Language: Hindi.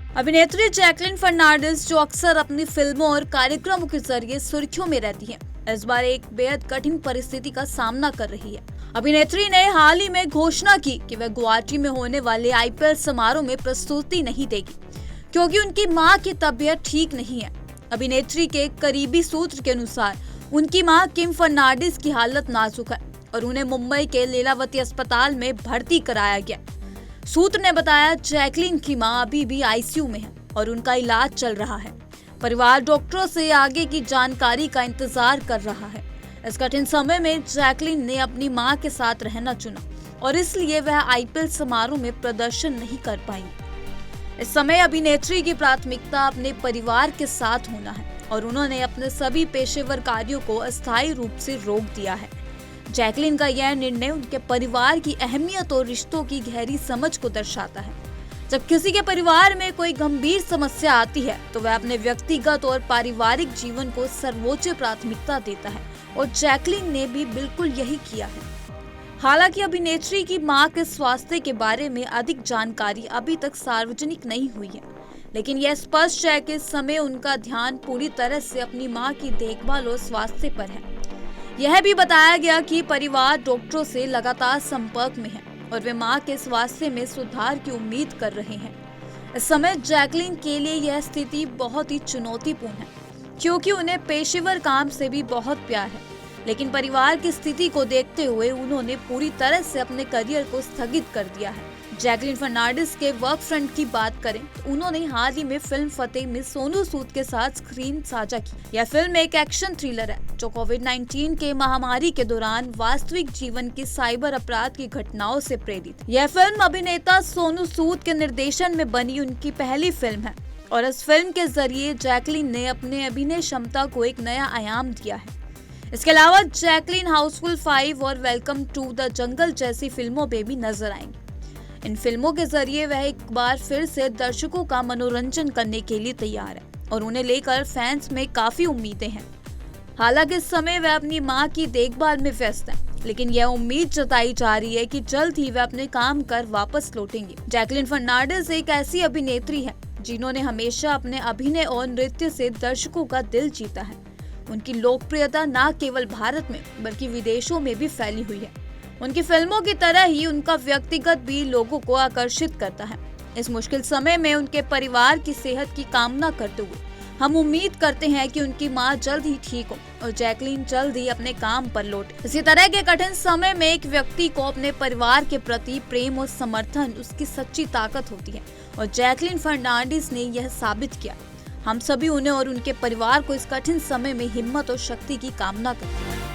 अभिनेत्री जैकलीन फर्नांडिस, जो अक्सर अपनी फिल्मों और कार्यक्रमों के जरिए सुर्खियों में रहती हैं, इस बार एक बेहद कठिन परिस्थिति का सामना कर रही है। अभिनेत्री ने हाल ही में घोषणा की कि वह गुवाहाटी में होने वाले आईपीएल समारोह में प्रस्तुति नहीं देगी, क्योंकि उनकी मां की तबीयत ठीक नहीं है। अभिनेत्री के करीबी सूत्र के अनुसार उनकी मां किम फर्नांडिस की हालत नाजुक है और उन्हें मुंबई के लीलावती अस्पताल में भर्ती कराया गया। सूत्र ने बताया, जैकलीन की मां अभी भी आईसीयू में है और उनका इलाज चल रहा है। परिवार डॉक्टरों से आगे की जानकारी का इंतजार कर रहा है। इस कठिन समय में जैकलीन ने अपनी मां के साथ रहना चुना और इसलिए वह आईपीएल समारोह में प्रदर्शन नहीं कर पाएंगी। इस समय अभिनेत्री की प्राथमिकता अपने परिवार के साथ होना है और उन्होंने अपने सभी पेशेवर कार्यों को अस्थायी रूप से रोक दिया है। जैकलीन का यह निर्णय उनके परिवार की अहमियत और रिश्तों की गहरी समझ को दर्शाता है। जब किसी के परिवार में कोई गंभीर समस्या आती है तो वह अपने व्यक्तिगत और पारिवारिक जीवन को सर्वोच्च प्राथमिकता देता है और जैकलीन ने भी बिल्कुल यही किया है। हालांकि अभिनेत्री की मां के स्वास्थ्य के बारे में अधिक जानकारी अभी तक सार्वजनिक नहीं हुई है, लेकिन यह स्पष्ट है कि इस समय उनका ध्यान पूरी तरह से अपनी मां की देखभाल और स्वास्थ्य पर है। यह भी बताया गया कि परिवार डॉक्टरों से लगातार संपर्क में है और वे मां के स्वास्थ्य में सुधार की उम्मीद कर रहे हैं। इस समय जैकलीन के लिए यह स्थिति बहुत ही चुनौतीपूर्ण है, क्योंकि उन्हें पेशेवर काम से भी बहुत प्यार है, लेकिन परिवार की स्थिति को देखते हुए उन्होंने पूरी तरह से अपने करियर को स्थगित कर दिया है। जैकलीन फर्नांडिस के वर्क फ्रंट की बात करें तो उन्होंने हाल ही में फिल्म फतेह में सोनू सूद के साथ स्क्रीन साझा की। यह फिल्म एक एक्शन थ्रिलर है जो कोविड-19 के महामारी के दौरान वास्तविक जीवन की साइबर अपराध की घटनाओं से प्रेरित। यह फिल्म अभिनेता सोनू सूद के निर्देशन में बनी उनकी पहली फिल्म है और इस फिल्म के जरिए जैकलीन ने अपने अभिनय क्षमता को एक नया आयाम दिया है। इसके अलावा जैकलीन हाउसफुल 5 और वेलकम टू द जंगल जैसी फिल्मों में भी नजर आएंगी। इन फिल्मों के जरिए वह एक बार फिर से दर्शकों का मनोरंजन करने के लिए तैयार है और उन्हें लेकर फैंस में काफी उम्मीदें हैं। हालांकि इस समय वह अपनी मां की देखभाल में व्यस्त है, लेकिन यह उम्मीद जताई जा रही है कि जल्द ही वह अपने काम कर वापस लौटेंगे। जैकलीन फर्नांडिस एक ऐसी अभिनेत्री है जिन्होंने हमेशा अपने अभिनय और नृत्य से दर्शकों का दिल जीता है। उनकी लोकप्रियता न केवल भारत में बल्कि विदेशों में भी फैली हुई है। उनकी फिल्मों की तरह ही उनका व्यक्तिगत भी लोगों को आकर्षित करता है। इस मुश्किल समय में उनके परिवार की सेहत की कामना करते हुए हम उम्मीद करते हैं कि उनकी मां जल्द ही ठीक हो और जैकलीन जल्द ही अपने काम पर लौटे। इसी तरह के कठिन समय में एक व्यक्ति को अपने परिवार के प्रति प्रेम और समर्थन उसकी सच्ची ताकत होती है और जैकलीन फर्नांडिस ने यह साबित किया। हम सभी उन्हें और उनके परिवार को इस कठिन समय में हिम्मत और शक्ति की कामना करते हैं।